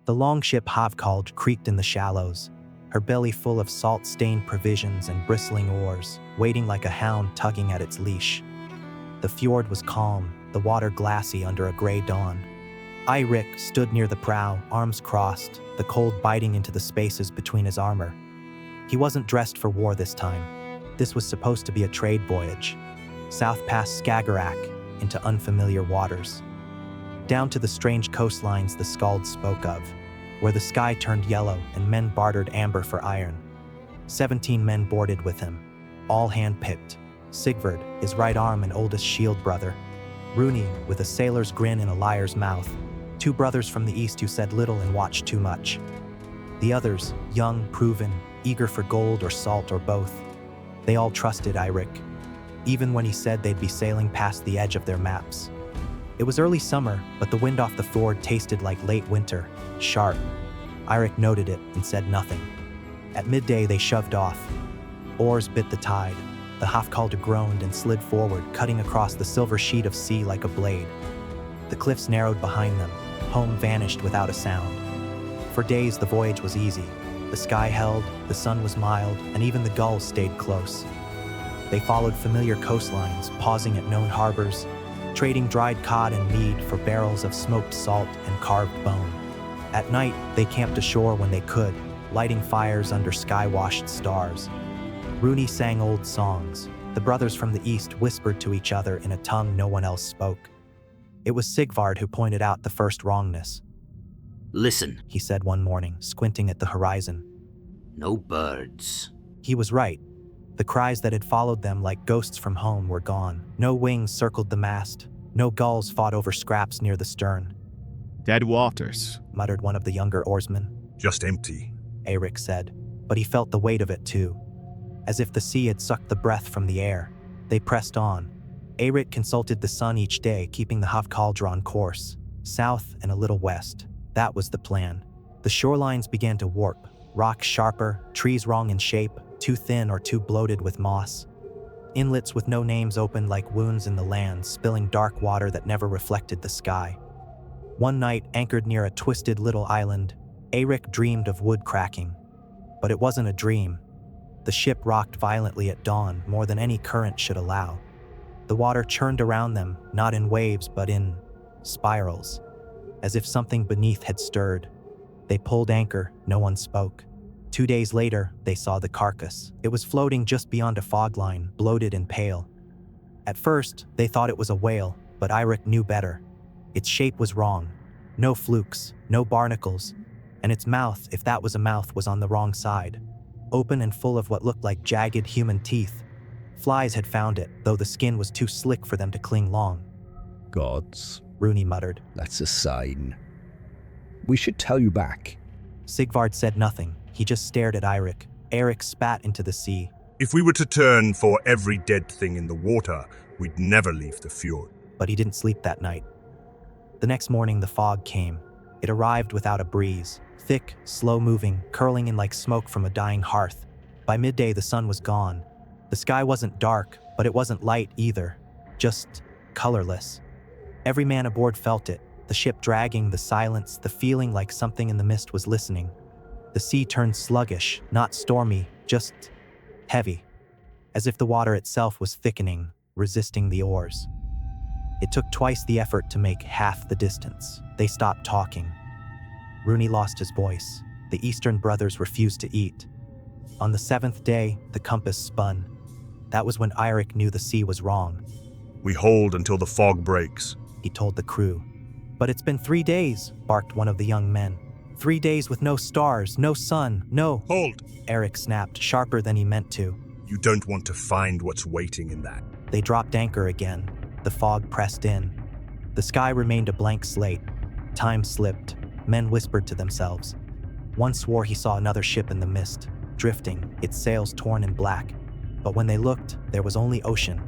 The longship Havkald creaked in the shallows, her belly full of salt-stained provisions and bristling oars, waiting like a hound tugging at its leash. The fjord was calm, the water glassy under a gray dawn. Eirik stood near the prow, arms crossed, the cold biting into the spaces between his armor. He wasn't dressed for war this time. This was supposed to be a trade voyage, south past Skagerrak, into unfamiliar waters. Down to the strange coastlines the Skald spoke of, where the sky turned yellow and men bartered amber for iron. 17 men boarded with him, all hand-picked. Sigvard, his right arm and oldest shield brother. Runi, with a sailor's grin and a liar's mouth. 2 brothers from the east who said little and watched too much. The others, young, proven, eager for gold or salt or both. They all trusted Eirik, even when he said they'd be sailing past the edge of their maps. It was early summer, but the wind off the fjord tasted like late winter, sharp. Eirik noted it and said nothing. At midday they shoved off. Oars bit the tide. The Hafkalder groaned and slid forward, cutting across the silver sheet of sea like a blade. The cliffs narrowed behind them. Home vanished without a sound. For days the voyage was easy. The sky held, the sun was mild, and even the gulls stayed close. They followed familiar coastlines, pausing at known harbors, trading dried cod and mead for barrels of smoked salt and carved bone. At night, they camped ashore when they could, lighting fires under sky-washed stars. Runi sang old songs. The brothers from the east whispered to each other in a tongue no one else spoke. It was Sigvard who pointed out the first wrongness. Listen, He said one morning, squinting at the horizon. no birds. He was right. The cries that had followed them like ghosts from home were gone. No wings circled the mast. No gulls fought over scraps near the stern. Dead waters, Muttered one of the younger oarsmen. Just empty. Eirik said, but he felt the weight of it too. As if the sea had sucked the breath from the air. They pressed on. Eirik consulted the sun each day, keeping the Hafkaldr on course, south and a little west. That was the plan. The shorelines began to warp, rocks sharper, trees wrong in shape, too thin or too bloated with moss. Inlets with no names opened like wounds in the land, spilling dark water that never reflected the sky. One night, anchored near a twisted little island, Eirik dreamed of wood cracking. But it wasn't a dream. The ship rocked violently at dawn, more than any current should allow. The water churned around them, not in waves but in spirals, as if something beneath had stirred. They pulled anchor, no one spoke. 2 days later, they saw the carcass. It was floating just beyond a fog line, bloated and pale. At first, they thought it was a whale, but Eirik knew better. Its shape was wrong. No flukes, no barnacles, and its mouth, if that was a mouth, was on the wrong side. Open and full of what looked like jagged human teeth. Flies had found it, though the skin was too slick for them to cling long. Gods, Runi muttered. that's a sign. We should tell you back. Sigvard said nothing. He just stared at Eirik. Eirik spat into the sea. If we were to turn for every dead thing in the water, we'd never leave the fjord. But he didn't sleep that night. The next morning, the fog came. It arrived without a breeze. Thick, slow-moving, curling in like smoke from a dying hearth. By midday, the sun was gone. The sky wasn't dark, but it wasn't light either. Just colorless. Every man aboard felt it. The ship dragging, the silence, the feeling like something in the mist was listening. The sea turned sluggish, not stormy, just heavy. As if the water itself was thickening, resisting the oars. It took twice the effort to make half the distance. They stopped talking. Runi lost his voice. The Eastern brothers refused to eat. On the 7th day, the compass spun. That was when Eirik knew the sea was wrong. We hold until the fog breaks. He told the crew. But it's been 3 days, barked one of the young men. 3 days with no stars, no sun, no... Hold! Eirik snapped, sharper than he meant to. You don't want to find what's waiting in that. They dropped anchor again. The fog pressed in. The sky remained a blank slate. Time slipped. Men whispered to themselves. One swore he saw another ship in the mist, drifting, its sails torn and black. But when they looked, there was only ocean.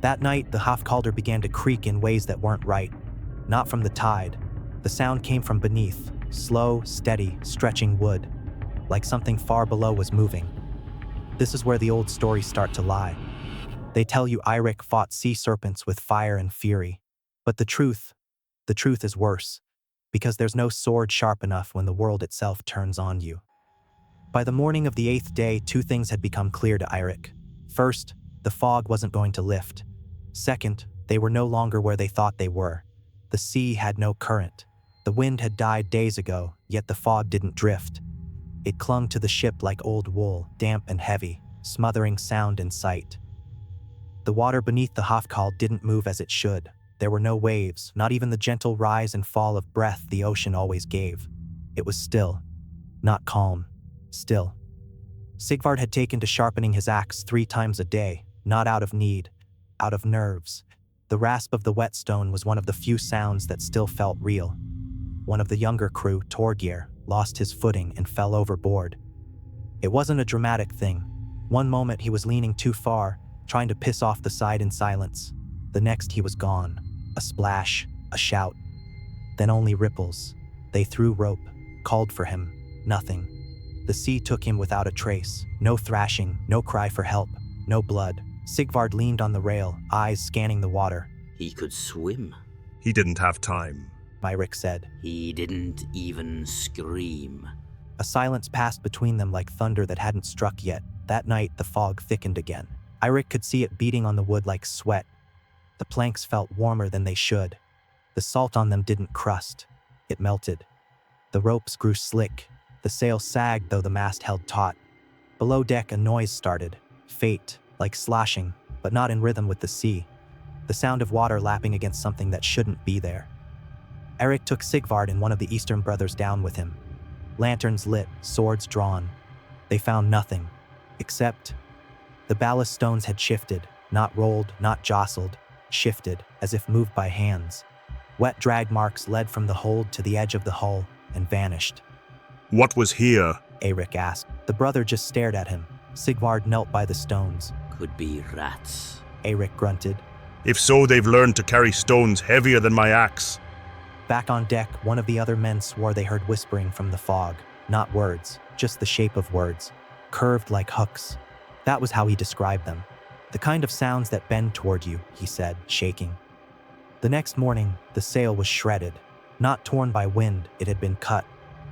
That night, the Hafkaldr began to creak in ways that weren't right. Not from the tide. The sound came from beneath, slow, steady, stretching wood, like something far below was moving. This is where the old stories start to lie. They tell you Eirik fought sea serpents with fire and fury. But the truth is worse. because there's no sword sharp enough when the world itself turns on you. By the morning of the 8th day, two things had become clear to Eirik. First, the fog wasn't going to lift. Second, they were no longer where they thought they were. The sea had no current. The wind had died days ago, yet the fog didn't drift. It clung to the ship like old wool, damp and heavy, smothering sound and sight. The water beneath the Hafkal didn't move as it should. There were no waves, not even the gentle rise and fall of breath the ocean always gave. It was still. Not calm. Still. Sigvard had taken to sharpening his axe 3 times a day, not out of need, out of nerves. The rasp of the whetstone was one of the few sounds that still felt real. One of the younger crew, Torgir, lost his footing and fell overboard. It wasn't a dramatic thing. One moment he was leaning too far, trying to piss off the side in silence. The next he was gone. A splash, a shout. Then only ripples. They threw rope, called for him. Nothing. The sea took him without a trace. No thrashing, no cry for help, no blood. Sigvard leaned on the rail, eyes scanning the water. He could swim. He didn't have time. Eirik said. He didn't even scream. A silence passed between them like thunder that hadn't struck yet. That night, the fog thickened again. Eirik could see it beating on the wood like sweat. The planks felt warmer than they should. The salt on them didn't crust. It melted. The ropes grew slick. The sail sagged though the mast held taut. Below deck a noise started. Faint, like sloshing, but not in rhythm with the sea. The sound of water lapping against something that shouldn't be there. Eirik took Sigvard and one of the Eastern brothers down with him. Lanterns lit, swords drawn. They found nothing, except the ballast stones had shifted, not rolled, not jostled, shifted, as if moved by hands. Wet drag marks led from the hold to the edge of the hull and vanished. What was here? Eirik asked. The brother just stared at him. Sigvard knelt by the stones. Could be rats. Eirik grunted. If so, they've learned to carry stones heavier than my axe. Back on deck, one of the other men swore they heard whispering from the fog. Not words, just the shape of words. Curved like hooks. That was how he described them. The kind of sounds that bend toward you, he said, shaking. The next morning, the sail was shredded. Not torn by wind, it had been cut.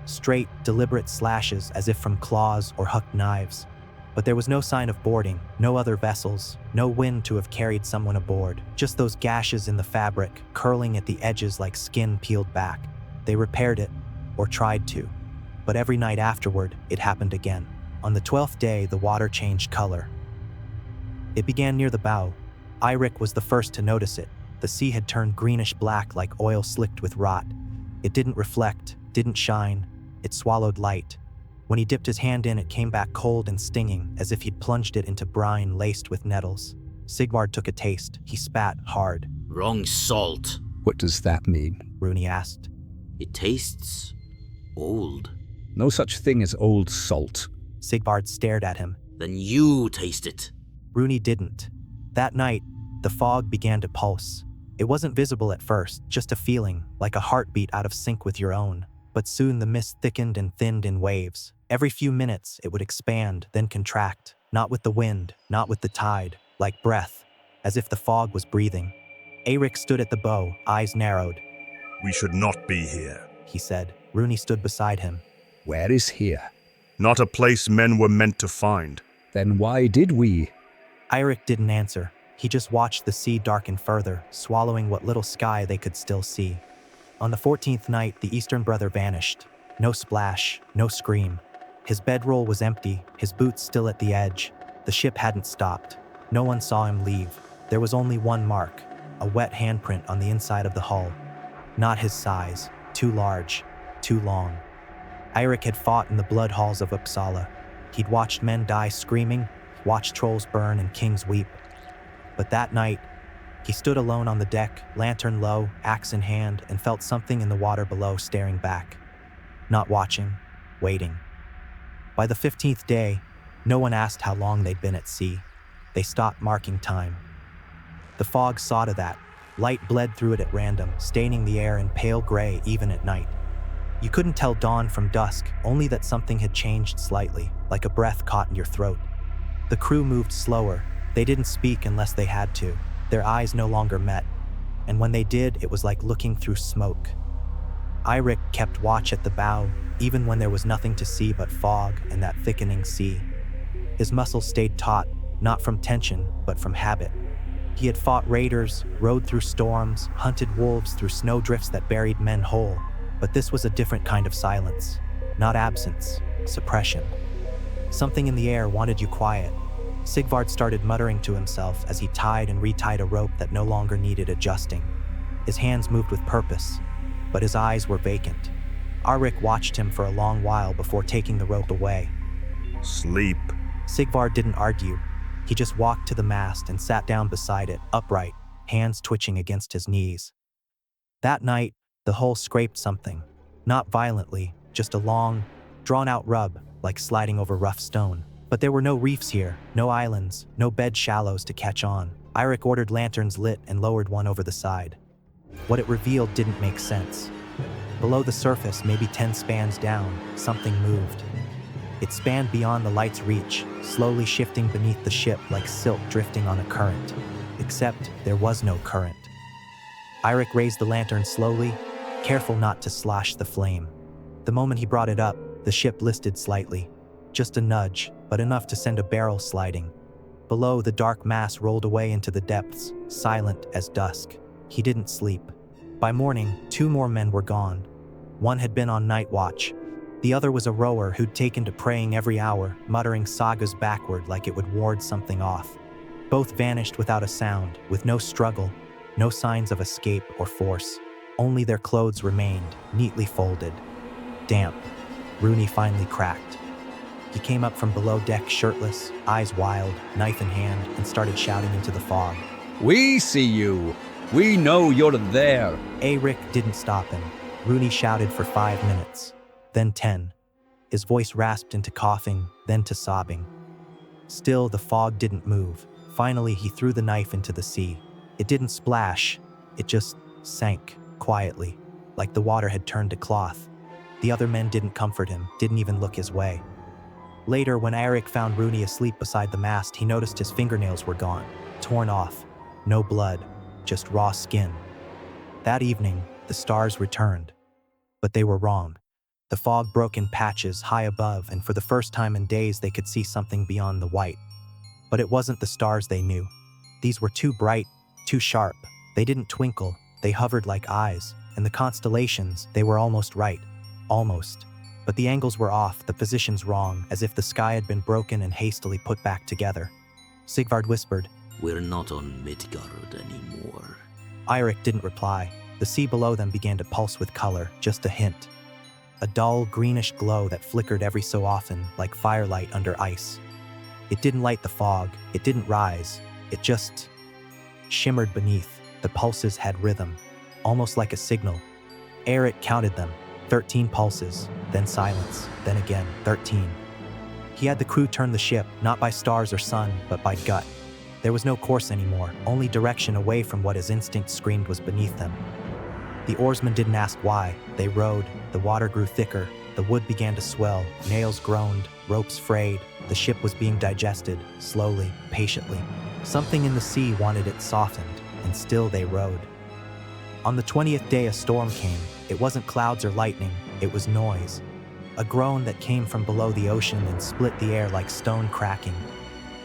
Straight, deliberate slashes as if from claws or hooked knives. But there was no sign of boarding, no other vessels, no wind to have carried someone aboard. Just those gashes in the fabric, curling at the edges like skin peeled back. They repaired it, or tried to. But every night afterward, it happened again. On the 12th day, the water changed color. It began near the bow. Eirik was the first to notice it. The sea had turned greenish-black like oil slicked with rot. It didn't reflect, didn't shine. It swallowed light. When he dipped his hand in, it came back cold and stinging, as if he'd plunged it into brine laced with nettles. Sigvard took a taste. He spat hard. Wrong salt. What does that mean? Runi asked. It tastes old. No such thing as old salt. Sigvard stared at him. Then you taste it. Runi didn't. That night, the fog began to pulse. It wasn't visible at first, just a feeling, like a heartbeat out of sync with your own. But soon the mist thickened and thinned in waves. Every few minutes, it would expand, then contract. Not with the wind, not with the tide, like breath, as if the fog was breathing. Eirik stood at the bow, eyes narrowed. We should not be here. He said. Runi stood beside him. Where is here? Not a place men were meant to find. Then why did we? Eirik didn't answer. He just watched the sea darken further, swallowing what little sky they could still see. On the 14th night, the Eastern brother vanished. No splash, no scream. His bedroll was empty, his boots still at the edge. The ship hadn't stopped. No one saw him leave. There was only one mark, a wet handprint on the inside of the hull. Not his size, too large, too long. Eirik had fought in the blood halls of Uppsala. He'd watched men die screaming, watched trolls burn and kings weep. But that night, he stood alone on the deck, lantern low, axe in hand, and felt something in the water below staring back. Not watching, waiting. By the 15th day, no one asked how long they'd been at sea. They stopped marking time. The fog saw to that. Light bled through it at random, staining the air in pale gray even at night. You couldn't tell dawn from dusk, only that something had changed slightly, like a breath caught in your throat. The crew moved slower. They didn't speak unless they had to. Their eyes no longer met. And when they did, it was like looking through smoke. Eirik kept watch at the bow, even when there was nothing to see but fog and that thickening sea. His muscles stayed taut, not from tension, but from habit. He had fought raiders, rode through storms, hunted wolves through snowdrifts that buried men whole, but this was a different kind of silence. Not absence, suppression. Something in the air wanted you quiet. Sigvard started muttering to himself as he tied and retied a rope that no longer needed adjusting. His hands moved with purpose, but his eyes were vacant. Eirik watched him for a long while before taking the rope away. Sleep. Sigvard didn't argue. He just walked to the mast and sat down beside it, upright, hands twitching against his knees. That night, the hull scraped something. Not violently, just a long, drawn-out rub, like sliding over rough stone. But there were no reefs here, no islands, no bed shallows to catch on. Eirik ordered lanterns lit and lowered one over the side. What it revealed didn't make sense. Below the surface, maybe 10 spans down, something moved. It spanned beyond the light's reach, slowly shifting beneath the ship like silk drifting on a current. Except there was no current. Eirik raised the lantern slowly, careful not to slosh the flame. The moment he brought it up, the ship listed slightly. Just a nudge, but enough to send a barrel sliding. Below, the dark mass rolled away into the depths, silent as dusk. He didn't sleep. By morning, 2 more men were gone. One had been on night watch. The other was a rower who'd taken to praying every hour, muttering sagas backward like it would ward something off. Both vanished without a sound, with no struggle, no signs of escape or force. Only their clothes remained, neatly folded. Damp. Runi finally cracked. He came up from below deck shirtless, eyes wild, knife in hand, and started shouting into the fog. We see you. We know you're there. Eirik didn't stop him. Runi shouted for 5 minutes, then 10. His voice rasped into coughing, then to sobbing. Still, the fog didn't move. Finally, he threw the knife into the sea. It didn't splash. It just sank, quietly, like the water had turned to cloth. The other men didn't comfort him, didn't even look his way. Later, when Eirik found Runi asleep beside the mast, he noticed his fingernails were gone, torn off. No blood, just raw skin. That evening, the stars returned. But they were wrong. The fog broke in patches high above, and for the first time in days they could see something beyond the white. But it wasn't the stars they knew. These were too bright, too sharp. They didn't twinkle, they hovered like eyes. And the constellations, they were almost right. Almost. But the angles were off, the positions wrong, as if the sky had been broken and hastily put back together. Sigvard whispered, We're not on Midgard anymore. Eirik didn't reply. The sea below them began to pulse with color, just a hint. A dull, greenish glow that flickered every so often, like firelight under ice. It didn't light the fog, it didn't rise, it just shimmered beneath. The pulses had rhythm, almost like a signal. Eirik counted them, 13 pulses, then silence, then again, 13. He had the crew turn the ship, not by stars or sun, but by gut. There was no course anymore, only direction away from what his instinct screamed was beneath them. The oarsmen didn't ask why. They rowed, the water grew thicker, the wood began to swell, nails groaned, ropes frayed. The ship was being digested, slowly, patiently. Something in the sea wanted it softened, and still they rowed. On the 20th day a storm came. It wasn't clouds or lightning, it was noise. A groan that came from below the ocean and split the air like stone cracking.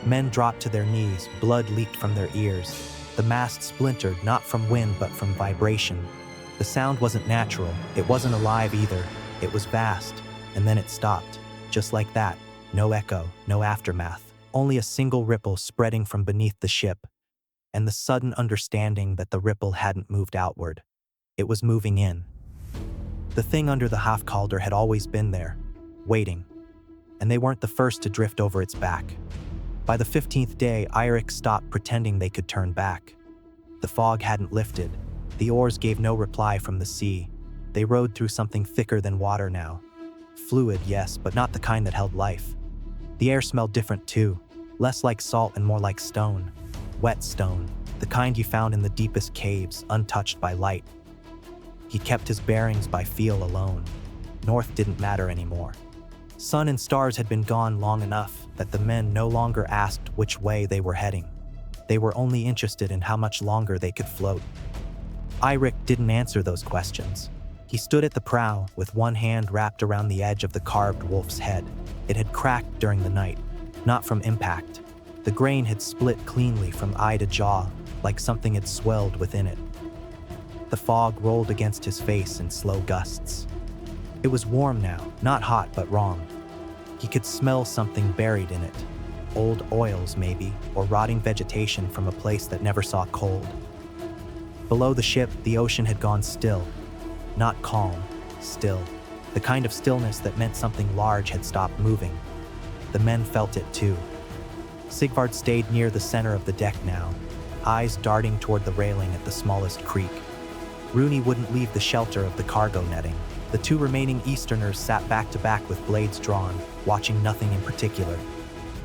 Men dropped to their knees, blood leaked from their ears. The mast splintered, not from wind but from vibration. The sound wasn't natural, it wasn't alive either. It was vast, and then it stopped. Just like that, no echo, no aftermath. Only a single ripple spreading from beneath the ship, and the sudden understanding that the ripple hadn't moved outward. It was moving in. The thing under the Hafkalder had always been there, waiting, and they weren't the first to drift over its back. By the 15th day, Eirik stopped pretending they could turn back. The fog hadn't lifted. The oars gave no reply from the sea. They rode through something thicker than water now. Fluid, yes, but not the kind that held life. The air smelled different too, less like salt and more like stone. Wet stone, the kind you found in the deepest caves, untouched by light. He kept his bearings by feel alone. North didn't matter anymore. Sun and stars had been gone long enough that the men no longer asked which way they were heading. They were only interested in how much longer they could float. Eirik didn't answer those questions. He stood at the prow with one hand wrapped around the edge of the carved wolf's head. It had cracked during the night, not from impact. The grain had split cleanly from eye to jaw, like something had swelled within it. The fog rolled against his face in slow gusts. It was warm now, not hot but wrong. He could smell something buried in it. Old oils, maybe, or rotting vegetation from a place that never saw cold. Below the ship, the ocean had gone still. Not calm, still. The kind of stillness that meant something large had stopped moving. The men felt it too. Sigvard stayed near the center of the deck now, eyes darting toward the railing at the smallest creek. Runi wouldn't leave the shelter of the cargo netting. The two remaining Easterners sat back to back with blades drawn, watching nothing in particular.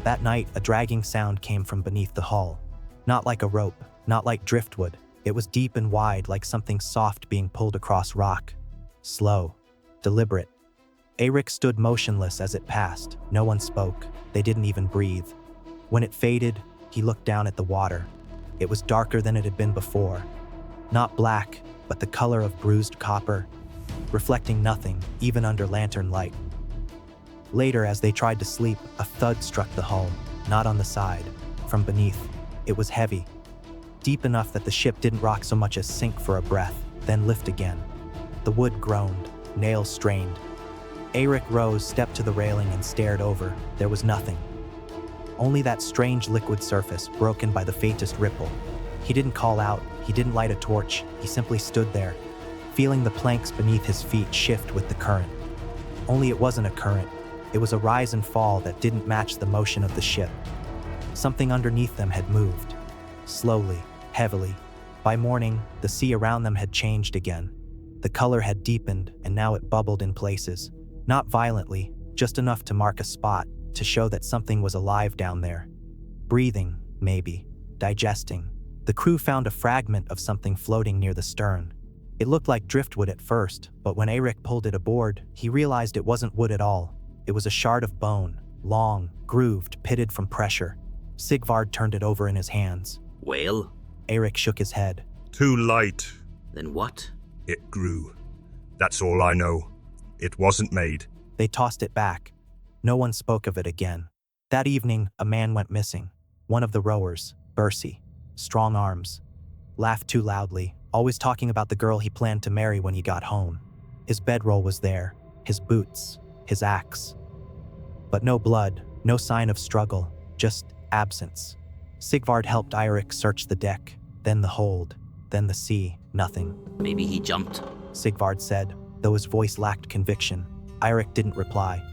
That night, a dragging sound came from beneath the hull. Not like a rope, not like driftwood. It was deep and wide, like something soft being pulled across rock. Slow, deliberate. Eirik stood motionless as it passed. No one spoke. They didn't even breathe. When it faded, he looked down at the water. It was darker than it had been before. Not black, but the color of bruised copper, reflecting nothing, even under lantern light. Later, as they tried to sleep, a thud struck the hull, not on the side, from beneath. It was heavy, deep enough that the ship didn't rock so much as sink for a breath, then lift again. The wood groaned, nails strained. Eirik rose, stepped to the railing and stared over. There was nothing. Only that strange liquid surface, broken by the faintest ripple. He didn't call out, he didn't light a torch, he simply stood there, feeling the planks beneath his feet shift with the current. Only it wasn't a current. It was a rise and fall that didn't match the motion of the ship. Something underneath them had moved. Slowly, heavily. By morning, the sea around them had changed again. The color had deepened, and now it bubbled in places. Not violently, just enough to mark a spot, to show that something was alive down there. Breathing, maybe. Digesting. The crew found a fragment of something floating near the stern. It looked like driftwood at first, but when Eirik pulled it aboard, he realized it wasn't wood at all. It was a shard of bone, long, grooved, pitted from pressure. Sigvard turned it over in his hands. Well? Eirik shook his head. Too light. Then what? It grew. That's all I know. It wasn't made. They tossed it back. No one spoke of it again. That evening, a man went missing. One of the rowers, Bersi. Strong arms. Laughed too loudly, always talking about the girl he planned to marry when he got home. His bedroll was there, his boots, his axe. But no blood, no sign of struggle, just absence. Sigvard helped Eirik search the deck, then the hold, then the sea, nothing. Maybe he jumped. Sigvard said, though his voice lacked conviction. Eirik didn't reply.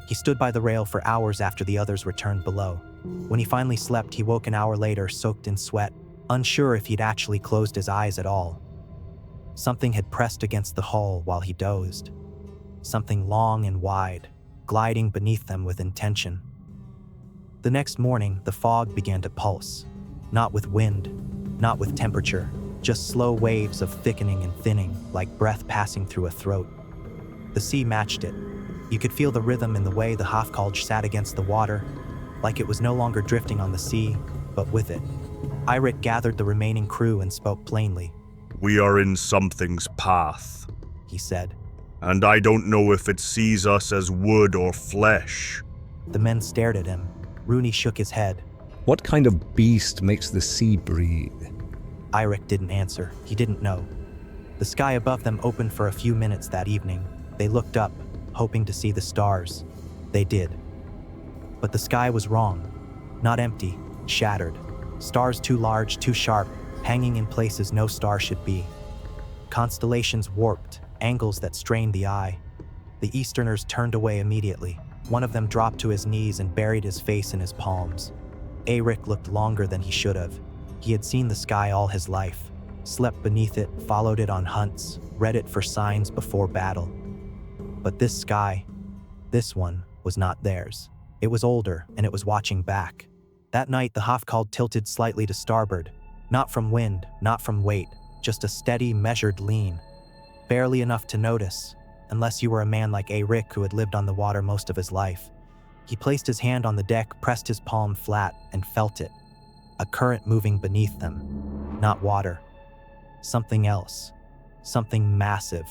He stood by the rail for hours after the others returned below. When he finally slept, he woke an hour later, soaked in sweat, unsure if he'd actually closed his eyes at all. Something had pressed against the hull while he dozed. Something long and wide, gliding beneath them with intention. The next morning, the fog began to pulse. Not with wind, not with temperature, just slow waves of thickening and thinning, like breath passing through a throat. The sea matched it. You could feel the rhythm in the way the Hafkalj sat against the water, like it was no longer drifting on the sea, but with it. Eirik gathered the remaining crew and spoke plainly. We are in something's path, He said. and I don't know if it sees us as wood or flesh. The men stared at him. Runi shook his head. What kind of beast makes the sea breathe? Eirik didn't answer. He didn't know. The sky above them opened for a few minutes that evening. They looked up, hoping to see the stars. They did. But the sky was wrong. Not empty, shattered. Stars too large, too sharp, hanging in places no star should be. Constellations warped, angles that strained the eye. The Easterners turned away immediately. One of them dropped to his knees and buried his face in his palms. Eirik looked longer than he should have. He had seen the sky all his life, slept beneath it, followed it on hunts, read it for signs before battle. But this sky, this one, was not theirs. It was older, and it was watching back. That night, the Hafkald tilted slightly to starboard. Not from wind, not from weight, just a steady, measured lean. Barely enough to notice, unless you were a man like Eirik who had lived on the water most of his life. He placed his hand on the deck, pressed his palm flat, and felt it. A current moving beneath them. Not water. Something else. Something massive.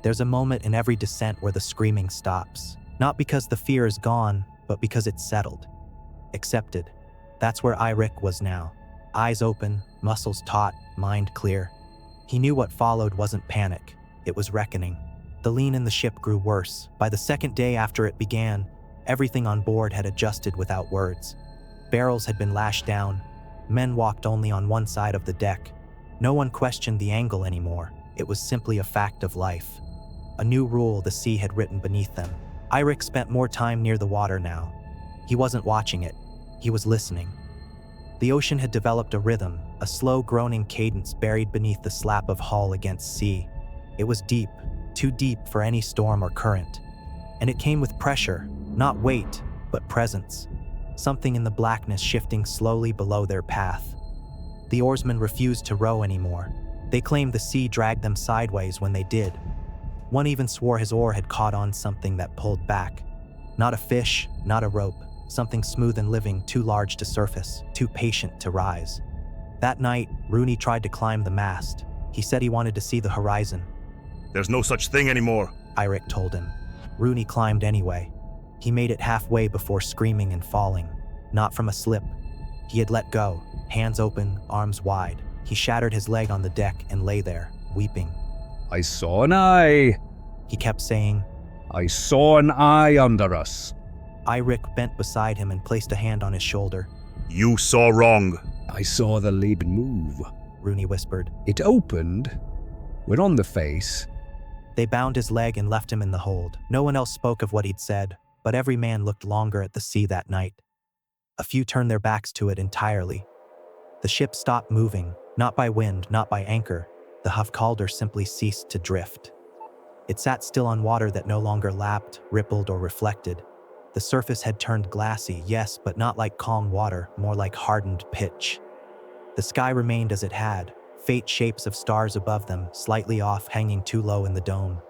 There's a moment in every descent where the screaming stops. Not because the fear is gone, but because it's settled. Accepted. That's where Eirik was now. Eyes open, muscles taut, mind clear. He knew what followed wasn't panic. It was reckoning. The lean in the ship grew worse. By the second day after it began, everything on board had adjusted without words. Barrels had been lashed down. Men walked only on one side of the deck. No one questioned the angle anymore. It was simply a fact of life. A new rule the sea had written beneath them. Eirik spent more time near the water now. He wasn't watching it. He was listening. The ocean had developed a rhythm, a slow groaning cadence buried beneath the slap of hull against sea. It was deep, too deep for any storm or current. And it came with pressure, not weight, but presence. Something in the blackness shifting slowly below their path. The oarsmen refused to row anymore. They claimed the sea dragged them sideways when they did. One even swore his oar had caught on something that pulled back. Not a fish, not a rope, something smooth and living, too large to surface, too patient to rise. That night, Rooney tried to climb the mast. He said he wanted to see the horizon. There's no such thing anymore. Eirik told him. Rooney climbed anyway. He made it halfway before screaming and falling. Not from a slip. He had let go, hands open, arms wide. He shattered his leg on the deck and lay there, weeping. I saw an eye. He kept saying. I saw an eye under us. Eirik bent beside him and placed a hand on his shoulder. You saw wrong. I saw the lid move. Rooney whispered. It opened, went on the face. They bound his leg and left him in the hold. No one else spoke of what he'd said, but every man looked longer at the sea that night. A few turned their backs to it entirely. The ship stopped moving, not by wind, not by anchor. The Hafkalder simply ceased to drift. It sat still on water that no longer lapped, rippled, or reflected. The surface had turned glassy, yes, but not like calm water, more like hardened pitch. The sky remained as it had, faint shapes of stars above them, slightly off, hanging too low in the dome.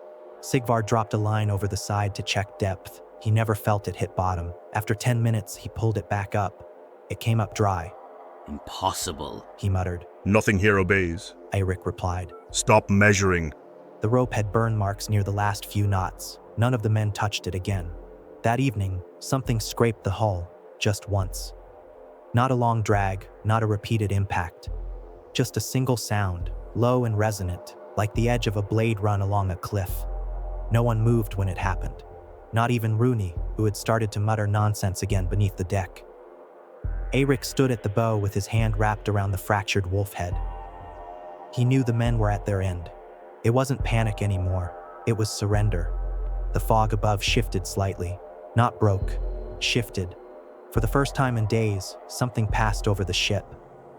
Sigvar dropped a line over the side to check depth. He never felt it hit bottom. After 10 minutes, he pulled it back up. It came up dry. Impossible, He muttered. Nothing here obeys. Eirik replied. Stop measuring. The rope had burn marks near the last few knots. None of the men touched it again. That evening, something scraped the hull, just once. Not a long drag, not a repeated impact. Just a single sound, low and resonant, like the edge of a blade run along a cliff. No one moved when it happened. Not even Rooney, who had started to mutter nonsense again beneath the deck. Eirik stood at the bow with his hand wrapped around the fractured wolf head. He knew the men were at their end. It wasn't panic anymore. It was surrender. The fog above shifted slightly. Not broke. Shifted. For the first time in days, something passed over the ship.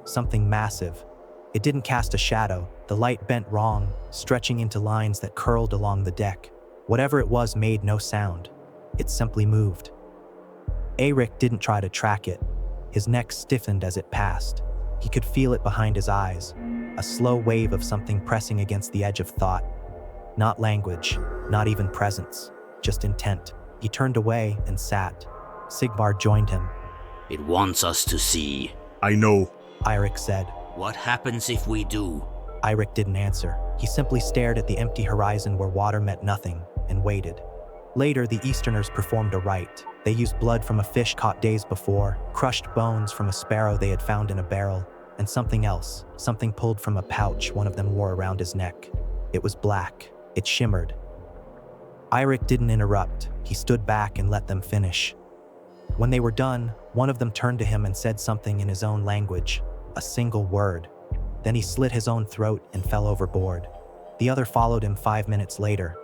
Something massive. It didn't cast a shadow. The light bent wrong, stretching into lines that curled along the deck. Whatever it was made no sound. It simply moved. Eirik didn't try to track it. His neck stiffened as it passed. He could feel it behind his eyes. A slow wave of something pressing against the edge of thought. Not language, not even presence, just intent. He turned away and sat. Sigvar joined him. it wants us to see. I know. Eirik said. What happens if we do? Eirik didn't answer. He simply stared at the empty horizon where water meant nothing, and waited. Later, the Easterners performed a rite. They used blood from a fish caught days before, crushed bones from a sparrow they had found in a barrel, and something else, something pulled from a pouch one of them wore around his neck. It was black. It shimmered. Eirik didn't interrupt. He stood back and let them finish. When they were done, one of them turned to him and said something in his own language, a single word. Then he slit his own throat and fell overboard. The other followed him 5 minutes later.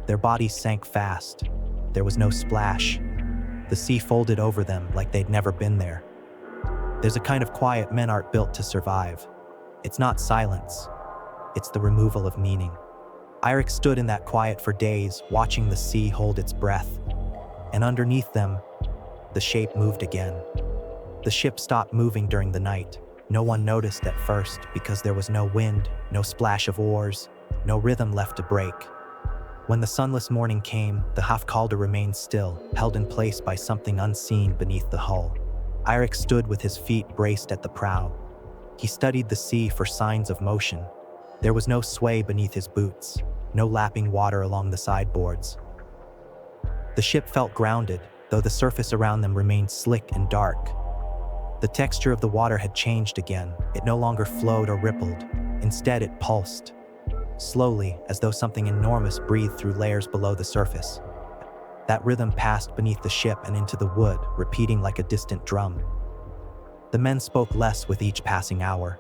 Their bodies sank fast. There was no splash. The sea folded over them like they'd never been there. There's a kind of quiet men aren't built to survive. It's not silence. It's the removal of meaning. Eirik stood in that quiet for days, watching the sea hold its breath. And underneath them, the shape moved again. The ship stopped moving during the night. No one noticed at first because there was no wind, no splash of oars, no rhythm left to break. When the sunless morning came, the Hafkalder remained still, held in place by something unseen beneath the hull. Eirik stood with his feet braced at the prow. He studied the sea for signs of motion. There was no sway beneath his boots, no lapping water along the sideboards. The ship felt grounded, though the surface around them remained slick and dark. The texture of the water had changed again. It no longer flowed or rippled. Instead, it pulsed, slowly, as though something enormous breathed through layers below the surface. That rhythm passed beneath the ship and into the wood, repeating like a distant drum. The men spoke less with each passing hour.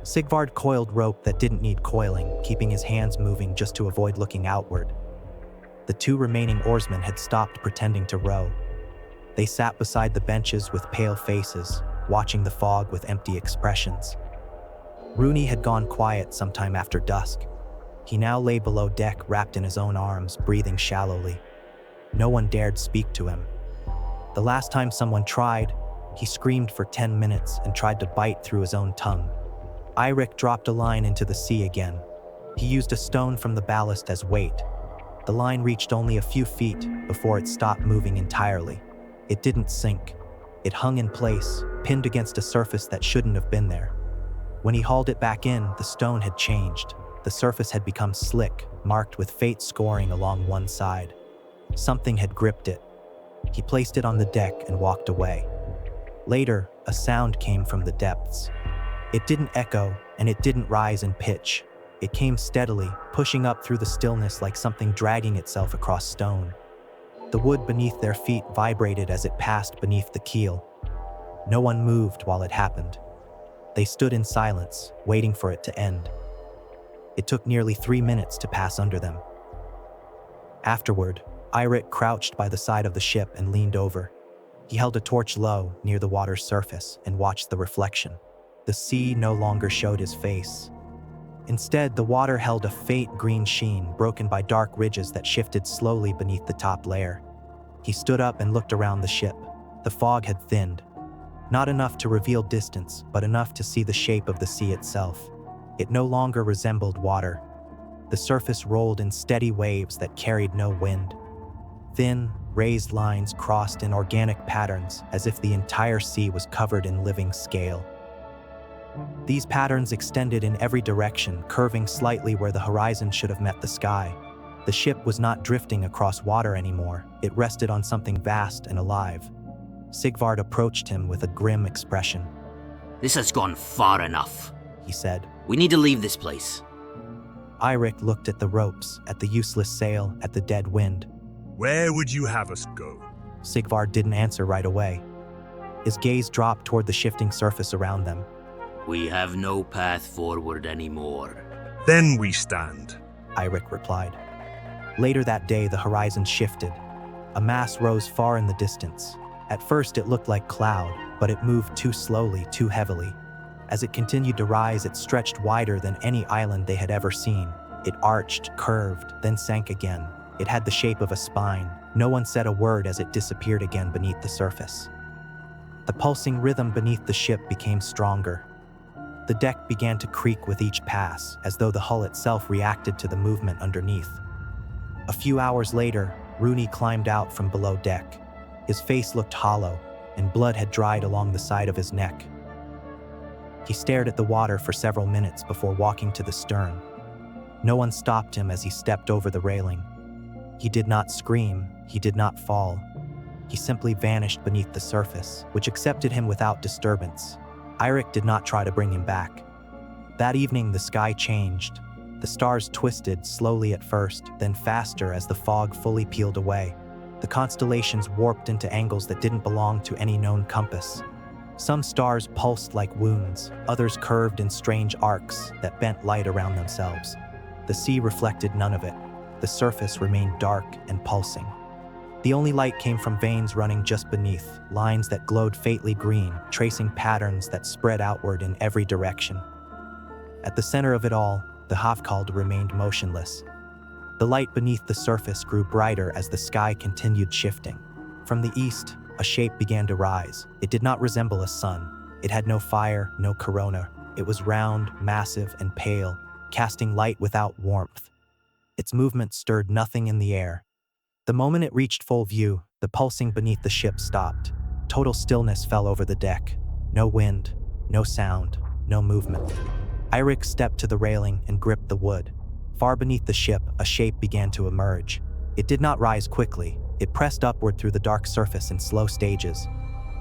Sigvard coiled rope that didn't need coiling, keeping his hands moving just to avoid looking outward. The two remaining oarsmen had stopped pretending to row. They sat beside the benches with pale faces, watching the fog with empty expressions. Runi had gone quiet sometime after dusk. He now lay below deck, wrapped in his own arms, breathing shallowly. No one dared speak to him. The last time someone tried, he screamed for 10 minutes and tried to bite through his own tongue. Eirik dropped a line into the sea again. He used a stone from the ballast as weight. The line reached only a few feet before it stopped moving entirely. It didn't sink. It hung in place, pinned against a surface that shouldn't have been there. When he hauled it back in, the stone had changed. The surface had become slick, marked with fate scoring along one side. Something had gripped it. He placed it on the deck and walked away. Later, a sound came from the depths. It didn't echo, and it didn't rise in pitch. It came steadily, pushing up through the stillness like something dragging itself across stone. The wood beneath their feet vibrated as it passed beneath the keel. No one moved while it happened. They stood in silence, waiting for it to end. It took nearly 3 minutes to pass under them. Afterward, Eirik crouched by the side of the ship and leaned over. He held a torch low, near the water's surface, and watched the reflection. The sea no longer showed his face. Instead, the water held a faint green sheen, broken by dark ridges that shifted slowly beneath the top layer. He stood up and looked around the ship. The fog had thinned. Not enough to reveal distance, but enough to see the shape of the sea itself. It no longer resembled water. The surface rolled in steady waves that carried no wind. Thin, raised lines crossed in organic patterns, as if the entire sea was covered in living scale. These patterns extended in every direction, curving slightly where the horizon should have met the sky. The ship was not drifting across water anymore. It rested on something vast and alive. Sigvard approached him with a grim expression. This has gone far enough, He said. We need to leave this place. Eirik looked at the ropes, at the useless sail, at the dead wind. Where would you have us go? Sigvard didn't answer right away. His gaze dropped toward the shifting surface around them. We have no path forward anymore. Then we stand. Eirik replied. Later that day, the horizon shifted. A mass rose far in the distance. At first, it looked like cloud, but it moved too slowly, too heavily. As it continued to rise, it stretched wider than any island they had ever seen. It arched, curved, then sank again. It had the shape of a spine. No one said a word as it disappeared again beneath the surface. The pulsing rhythm beneath the ship became stronger. The deck began to creak with each pass, as though the hull itself reacted to the movement underneath. A few hours later, Runi climbed out from below deck. His face looked hollow, and blood had dried along the side of his neck. He stared at the water for several minutes before walking to the stern. No one stopped him as he stepped over the railing. He did not scream, he did not fall. He simply vanished beneath the surface, which accepted him without disturbance. Eirik did not try to bring him back. That evening, the sky changed. The stars twisted, slowly at first, then faster as the fog fully peeled away. The constellations warped into angles that didn't belong to any known compass. Some stars pulsed like wounds, others curved in strange arcs that bent light around themselves. The sea reflected none of it. The surface remained dark and pulsing. The only light came from veins running just beneath, lines that glowed faintly green, tracing patterns that spread outward in every direction. At the center of it all, the Hafkald remained motionless. The light beneath the surface grew brighter as the sky continued shifting. From the east, a shape began to rise. It did not resemble a sun. It had no fire, no corona. It was round, massive, and pale, casting light without warmth. Its movement stirred nothing in the air. The moment it reached full view, the pulsing beneath the ship stopped. Total stillness fell over the deck. No wind, no sound, no movement. Eirik stepped to the railing and gripped the wood. Far beneath the ship, a shape began to emerge. It did not rise quickly. It pressed upward through the dark surface in slow stages.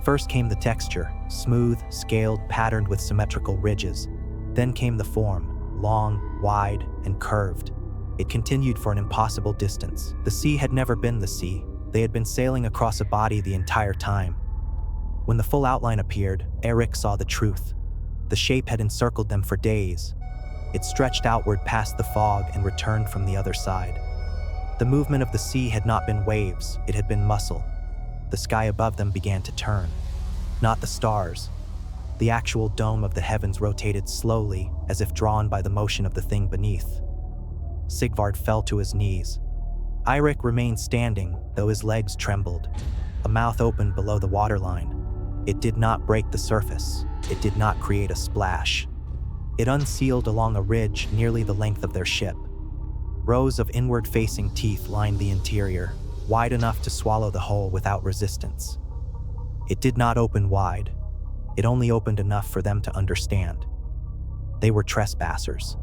First came the texture, smooth, scaled, patterned with symmetrical ridges. Then came the form, long, wide, and curved. It continued for an impossible distance. The sea had never been the sea. They had been sailing across a body the entire time. When the full outline appeared, Eric saw the truth. The shape had encircled them for days. It stretched outward past the fog and returned from the other side. The movement of the sea had not been waves, it had been muscle. The sky above them began to turn. Not the stars. The actual dome of the heavens rotated slowly, as if drawn by the motion of the thing beneath. Sigvard fell to his knees. Eirik remained standing, though his legs trembled. A mouth opened below the waterline. It did not break the surface. It did not create a splash. It unsealed along a ridge nearly the length of their ship. Rows of inward-facing teeth lined the interior, wide enough to swallow the whole without resistance. It did not open wide. It only opened enough for them to understand. They were trespassers.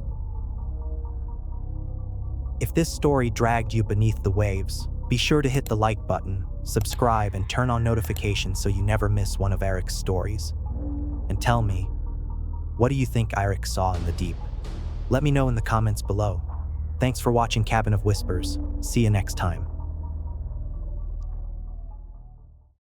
If this story dragged you beneath the waves, be sure to hit the like button, subscribe, and turn on notifications so you never miss one of Eric's stories. And tell me, what do you think Eirik saw in the deep? Let me know in the comments below. Thanks for watching Cabin of Whispers. See you next time.